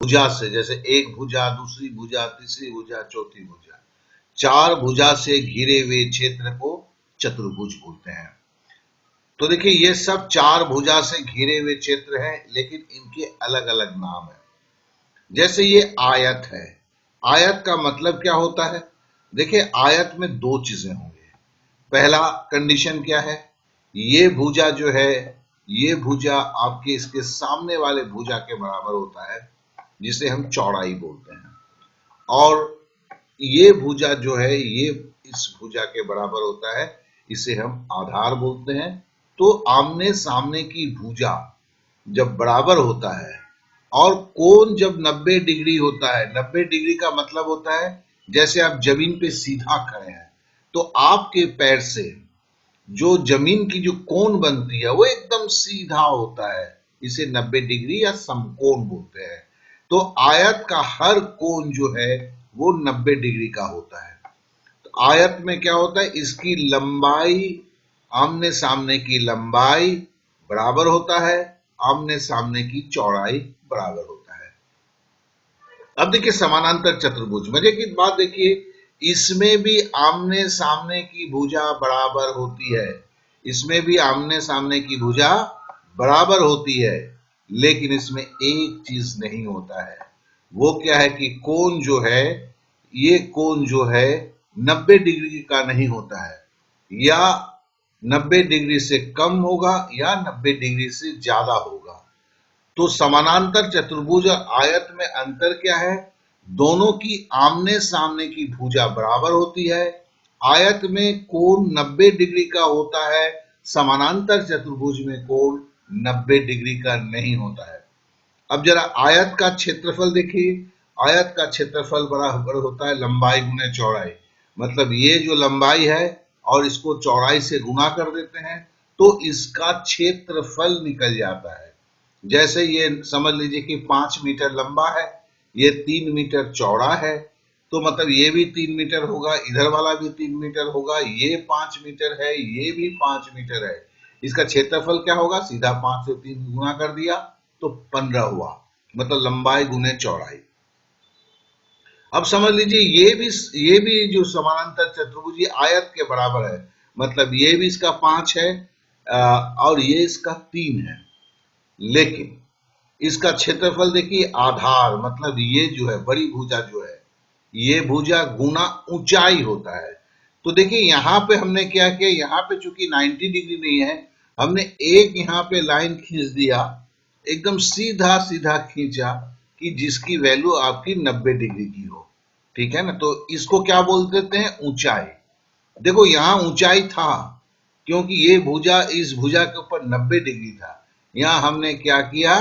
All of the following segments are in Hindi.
भुजा से, जैसे एक भुजा, दूसरी भुजा, तीसरी भुजा, चौथी भुजा, चार भुजा से घिरे हुए क्षेत्र को चतुर्भुज बोलते हैं। तो देखिए ये सब चार भुजा से घिरे हुए क्षेत्र हैं, लेकिन इनके अलग अलग नाम है। जैसे ये आयत है, आयत का मतलब क्या होता है? देखिए आयत में दो चीजें होंगी। पहला कंडीशन क्या है? ये भुजा जो है, ये भुजा आपके इसके सामने वाले भुजा के बराबर होता है, जिसे हम चौड़ाई बोलते हैं। और ये भुजा जो है, ये इस भुजा के बराबर होता है, इसे हम आधार बोलते हैं। तो आमने सामने की भुजा जब बराबर होता है और कोण जब 90 डिग्री होता है, 90 डिग्री का मतलब होता है जैसे आप जमीन पे सीधा खड़े हैं, तो आपके पैर से जो जमीन की जो कोण बनती है वो एकदम सीधा होता है, इसे 90 डिग्री या समकोण बोलते हैं। तो आयत का हर कोण जो है वो 90 डिग्री का होता है। तो आयत में क्या होता है, इसकी लंबाई, आमने सामने की लंबाई बराबर होता है, आमने सामने की चौड़ाई बराबर होता है। अब देखिए समानांतर चतुर्भुज, मजे की बात देखिए, इसमें भी आमने सामने की भुजा बराबर होती है, इसमें भी आमने सामने की भुजा बराबर होती है, लेकिन इसमें एक चीज नहीं होता है। वो क्या है कि कोण जो है, ये कोण जो है 90 डिग्री का नहीं होता है, या 90 डिग्री से कम होगा या 90 डिग्री से ज्यादा होगा। तो समानांतर चतुर्भुज और आयत में अंतर क्या है? दोनों की आमने सामने की भुजा बराबर होती है। आयत में कोण 90 डिग्री का होता है, समानांतर चतुर्भुज में कोण 90 डिग्री का नहीं होता है। अब जरा आयत का क्षेत्रफल देखिए, आयत का क्षेत्रफल बराबर होता है लंबाई गुने चौड़ाई। मतलब ये जो लंबाई है और इसको चौड़ाई से गुणा कर देते हैं तो इसका क्षेत्रफल निकल जाता है। जैसे ये समझ लीजिए कि 5 मीटर लंबा है, ये 3 मीटर चौड़ा है, तो मतलब ये भी 3 मीटर होगा, इधर वाला भी 3 मीटर होगा, ये 5 मीटर है, ये भी 5 मीटर है। इसका क्षेत्रफल क्या होगा? सीधा 5 से 3 गुना कर दिया तो 15 हुआ, मतलब लंबाई गुने चौड़ाई। अब समझ लीजिए ये भी जो समानांतर चतुर्भुज ये आयत के बराबर है, मतलब ये भी इसका 5 है और ये इसका 3 है, लेकिन इसका क्षेत्रफल देखिए आधार, मतलब ये जो है बड़ी भुजा जो है, ये भुजा गुना ऊंचाई होता है। तो देखिए यहां पे हमने क्या किया, यहाँ पे चूंकि 90 डिग्री नहीं है, हमने एक यहाँ पे लाइन खींच दिया, एकदम सीधा सीधा खींचा कि जिसकी वैल्यू आपकी 90 डिग्री की हो। ठीक है ना? तो इसको क्या बोल देते हैं? ऊंचाई। देखो यहां ऊंचाई था क्योंकि ये भुजा इस भुजा के ऊपर 90 डिग्री था। यहां हमने क्या किया,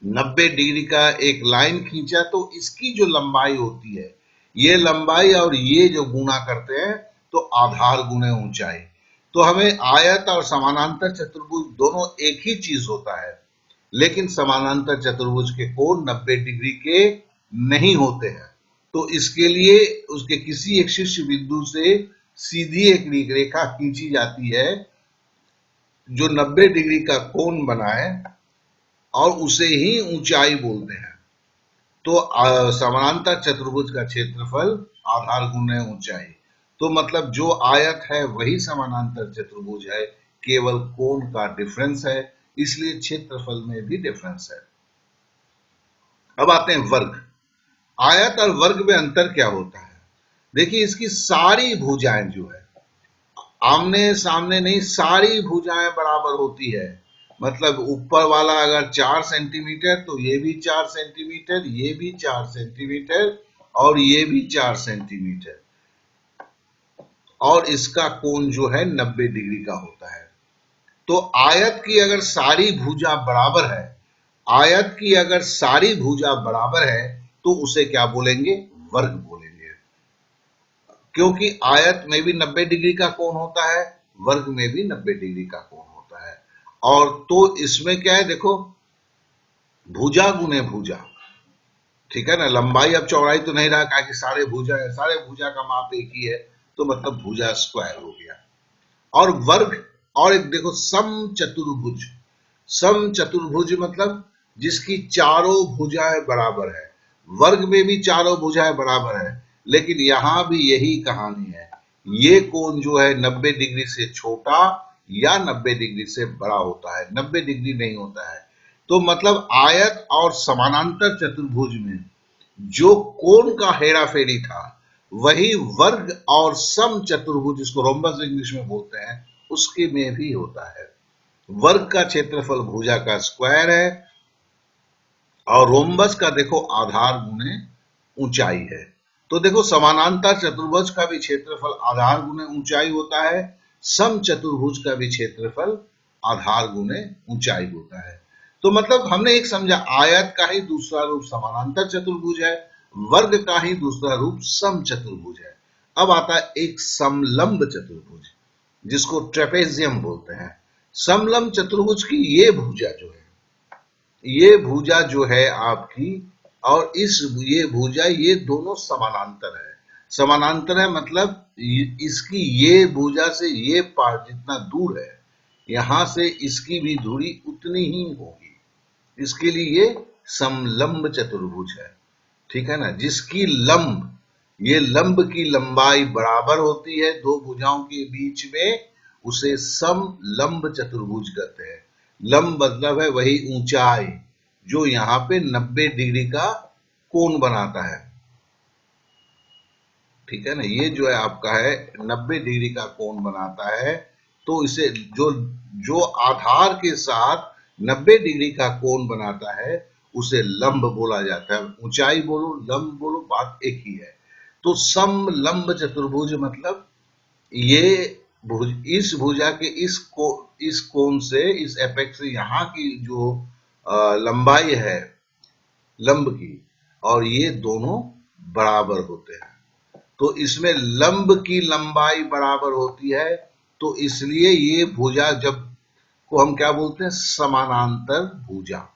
90 डिग्री का एक लाइन खींचा, तो इसकी जो लंबाई होती है, ये लंबाई और ये जो गुणा करते हैं तो आधार गुणे ऊंचाई। तो हमें आयत और समानांतर चतुर्भुज दोनों एक ही चीज होता है, लेकिन समानांतर चतुर्भुज के कोण 90 डिग्री के नहीं होते हैं। तो इसके लिए उसके किसी एक शीर्ष बिंदु से सीधी एक रेखा खींची जाती है जो 90 डिग्री का कोण बनाए, और उसे ही ऊंचाई बोलते हैं। तो समानांतर चतुर्भुज का क्षेत्रफल आधार गुणे ऊंचाई। तो मतलब जो आयत है वही समानांतर चतुर्भुज है, केवल कोण का डिफरेंस है, इसलिए क्षेत्रफल में भी डिफरेंस है। अब आते हैं वर्ग। आयत और वर्ग में अंतर क्या होता है? देखिए इसकी सारी भुजाएं जो है, आमने सामने नहीं, सारी भुजाएं बराबर होती है। मतलब ऊपर वाला अगर 4 सेंटीमीटर तो ये भी 4 सेंटीमीटर, ये भी 4 सेंटीमीटर और ये भी 4 सेंटीमीटर, और इसका कोण जो है 90 डिग्री का होता है। तो आयत की अगर सारी भुजा बराबर है, आयत की अगर सारी भुजा बराबर है तो उसे क्या बोलेंगे? वर्ग बोलेंगे। क्योंकि आयत में भी 90 डिग्री का कोण होता है, वर्ग में भी 90 डिग्री का कोण होता है। और तो इसमें क्या है, देखो भुजा गुने भुजा, ठीक है ना? लंबाई अब चौड़ाई तो नहीं रहा, कि सारे भुजा है, सारे भुजा का माप एक ही है, तो मतलब भुजा स्क्वायर हो गया। और वर्ग, और एक देखो सम चतुर्भुज। सम चतुर्भुज मतलब जिसकी चारों भुजाएं बराबर है। वर्ग में भी चारों भुजाएं बराबर है, लेकिन यहां भी यही कहानी है, ये कोण जो है 90 डिग्री से छोटा या 90 डिग्री से बड़ा होता है, 90 डिग्री नहीं होता है। तो मतलब आयत और समानांतर चतुर्भुज में जो कोण का हेराफेरी था, वही वर्ग और सम चतुर्भुज, जिसको रोम्बस इंग्लिश में बोलते हैं, उसके में भी होता है। वर्ग का क्षेत्रफल भुजा का स्क्वायर है और रोम्बस का देखो आधार गुणे ऊंचाई है। तो देखो समानांतर चतुर्भुज का भी क्षेत्रफल आधार गुणे ऊंचाई होता है, सम चतुर्भुज का भी क्षेत्रफल आधार गुणे ऊंचाई होता है। तो मतलब हमने एक समझा, आयत का ही दूसरा रूप समानांतर चतुर्भुज है, वर्ग का ही दूसरा रूप सम चतुर्भुज है। अब आता है एक समलंब चतुर्भुज, जिसको ट्रेपेजियम बोलते हैं। समलंब चतुर्भुज की ये भुजा जो है आपकी, और ये भुजा, ये दोनों समानांतर है। समानांतर है मतलब इसकी ये भुजा से ये पार्ट जितना दूर है, यहां से इसकी भी दूरी उतनी ही होगी। इसके लिए ये समलंब चतुर्भुज है, ठीक है ना, जिसकी ये लंब की लंबाई बराबर होती है दो भुजाओं के बीच में, उसे समलंब चतुर्भुज कहते हैं। लंब मतलब है वही ऊंचाई जो यहां पे 90 डिग्री का कोण बनाता है, ठीक है ना। ये जो है आपका है 90 डिग्री का कोण बनाता है, तो इसे जो जो आधार के साथ 90 डिग्री का कोण बनाता है, उसे लंब बोला जाता है। ऊंचाई बोलो लंब बोलो, बात एक ही है। तो समलंब चतुर्भुज मतलब ये इस भुजा के इस कोण से, इस एपेक्स से यहाँ की जो लंबाई है लंब की, और ये दोनों बराबर होते हैं। तो इसमें लंब की लंबाई बराबर होती है, तो इसलिए ये भुजा जब को हम क्या बोलते हैं, समानांतर भुजा।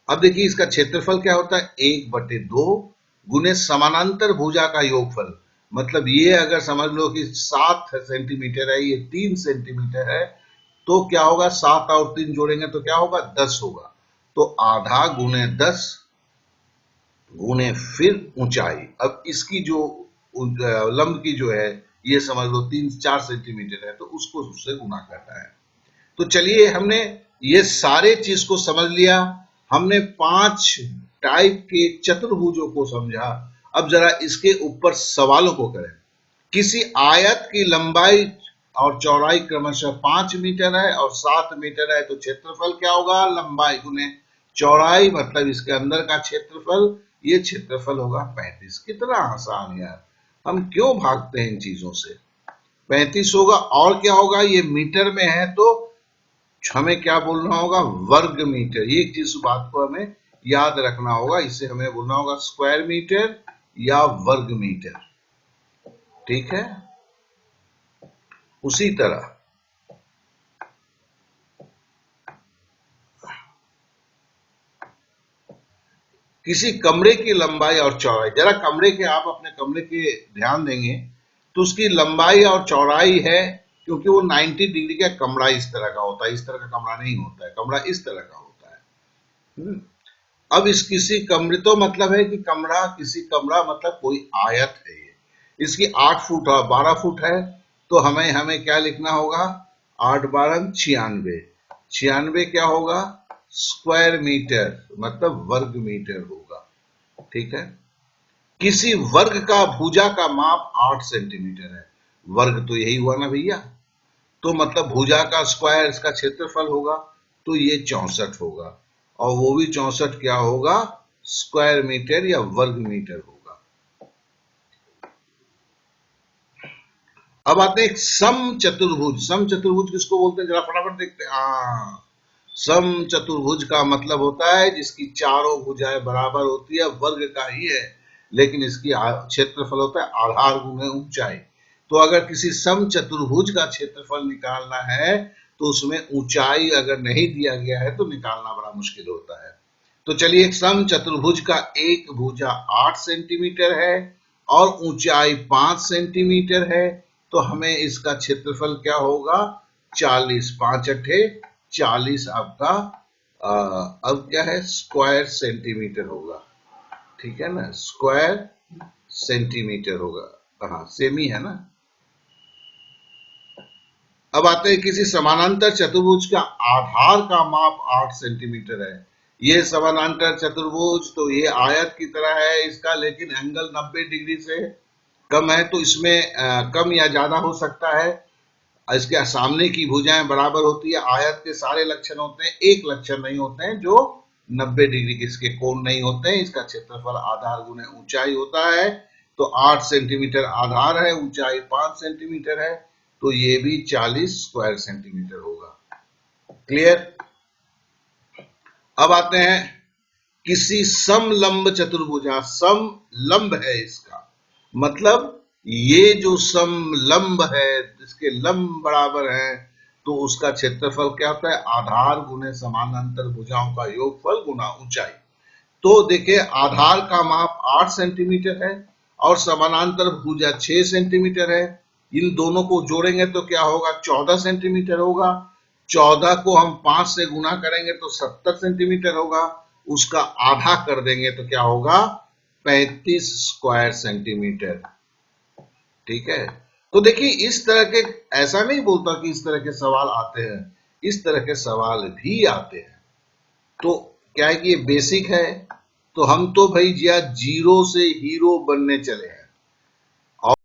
अब देखिए इसका क्षेत्रफल क्या होता है, 1/2 गुने समानांतर भुजा का योगफल। मतलब ये अगर समझ लो कि 7 सेंटीमीटर है, ये 3 सेंटीमीटर है, तो क्या होगा, 7 और 3 जोड़ेंगे तो क्या होगा, 10 होगा। तो आधा गुने 10 गुने फिर ऊंचाई। अब इसकी जो लंब की जो है, ये समझ लो 3-4 सेंटीमीटर है, तो उसको उससे गुना करता है। तो चलिए हमने ये सारे चीज को समझ लिया, हमने 5 टाइप के चतुर्भुजों को समझा। अब जरा इसके ऊपर सवालों को करें। किसी आयत की लंबाई और चौड़ाई क्रमशः 5 मीटर है और 7 मीटर है, तो क्षेत्रफल क्या होगा, लंबाई गुने चौड़ाई, मतलब इसके अंदर का क्षेत्रफल, ये क्षेत्रफल होगा 35। कितना आसान यार, हम क्यों भागते हैं इन चीजों से। 35 होगा, और क्या होगा, ये मीटर में है तो हमें क्या बोलना होगा, वर्ग मीटर। ये चीज बात को हमें याद रखना होगा, इसे हमें बोलना होगा स्क्वायर मीटर या वर्ग मीटर, ठीक है। उसी तरह किसी कमरे की लंबाई और चौड़ाई, जरा कमरे के, आप अपने कमरे के ध्यान देंगे तो उसकी लंबाई और चौड़ाई है, क्योंकि वो 90 डिग्री का कमरा इस तरह का होता है, इस तरह का कमरा नहीं होता है, कमरा इस तरह का होता है। अब इस किसी कमरे, तो मतलब है कि किसी कमरा मतलब कोई आयत है, ये इसकी 8 फुट और 12 फुट है, तो हमें हमें क्या लिखना होगा, 8 12 96, 96 क्या होगा, स्क्वायर मीटर, मतलब वर्ग मीटर होगा, ठीक है। किसी वर्ग का भुजा का माप 8 सेंटीमीटर है, वर्ग तो यही हुआ ना भैया, तो मतलब भुजा का स्क्वायर इसका क्षेत्रफल होगा, तो ये 64 होगा, और वो भी 64 क्या होगा, स्क्वायर मीटर या वर्ग मीटर होगा। अब आते हैं सम चतुर्भुज। सम चतुर्भुज किसको बोलते हैं, जरा फटाफट देखते हैं। सम चतुर्भुज का मतलब होता है जिसकी चारों भुजाएं बराबर होती है, वर्ग का ही है, लेकिन इसकी क्षेत्रफल होता है आधार गुणे ऊंचाई। तो अगर किसी सम चतुर्भुज का क्षेत्रफल निकालना है, तो उसमें ऊंचाई अगर नहीं दिया गया है तो निकालना बड़ा मुश्किल होता है। तो चलिए, एक सम चतुर्भुज का एक भुजा 8 सेंटीमीटर है और ऊंचाई 5 सेंटीमीटर है, तो हमें इसका क्षेत्रफल क्या होगा, 40, 5 अट्ठे 40 आपका अब क्या है, स्क्वायर सेंटीमीटर होगा, ठीक है ना, स्क्वायर सेंटीमीटर होगा, हाँ सेम ही है ना। अब आते हैं किसी समानांतर चतुर्भुज का आधार का माप 8 सेंटीमीटर है। ये समानांतर चतुर्भुज तो ये आयत की तरह है इसका, लेकिन एंगल 90 डिग्री से कम है, तो इसमें कम या ज्यादा हो सकता है। इसके सामने की भुजाएं बराबर होती है, आयत के सारे लक्षण होते हैं, एक लक्षण नहीं होते हैं जो 90 डिग्री के इसके कोण नहीं होते हैं। इसका क्षेत्रफल आधार गुणे ऊंचाई होता है, तो 8 सेंटीमीटर आधार है, ऊंचाई 5 सेंटीमीटर है, तो ये भी 40 स्क्वायर सेंटीमीटर होगा। क्लियर। अब आते हैं किसी समलंब चतुर्भुज, समलंब है इसका मतलब ये जो समलंब है जिसके लंब बराबर है, तो उसका क्षेत्रफल क्या होता है, आधार गुणे समानांतर भुजाओं का योगफल गुना ऊंचाई। तो देखिए आधार का माप 8 सेंटीमीटर है और समानांतर भुजा 6 सेंटीमीटर है। इन दोनों को जोड़ेंगे तो क्या होगा, 14 सेंटीमीटर होगा। 14 को हम 5 से गुना करेंगे तो 70 सेंटीमीटर होगा। उसका आधा कर देंगे तो क्या होगा, 35 स्क्वायर सेंटीमीटर। ठीक है। तो देखिए इस तरह के, ऐसा नहीं बोलता कि इस तरह के सवाल आते हैं, इस तरह के सवाल भी आते हैं। तो क्या है कि ये बेसिक है, तो हम तो भाई जिया जीरो से हीरो बनने चले हैं।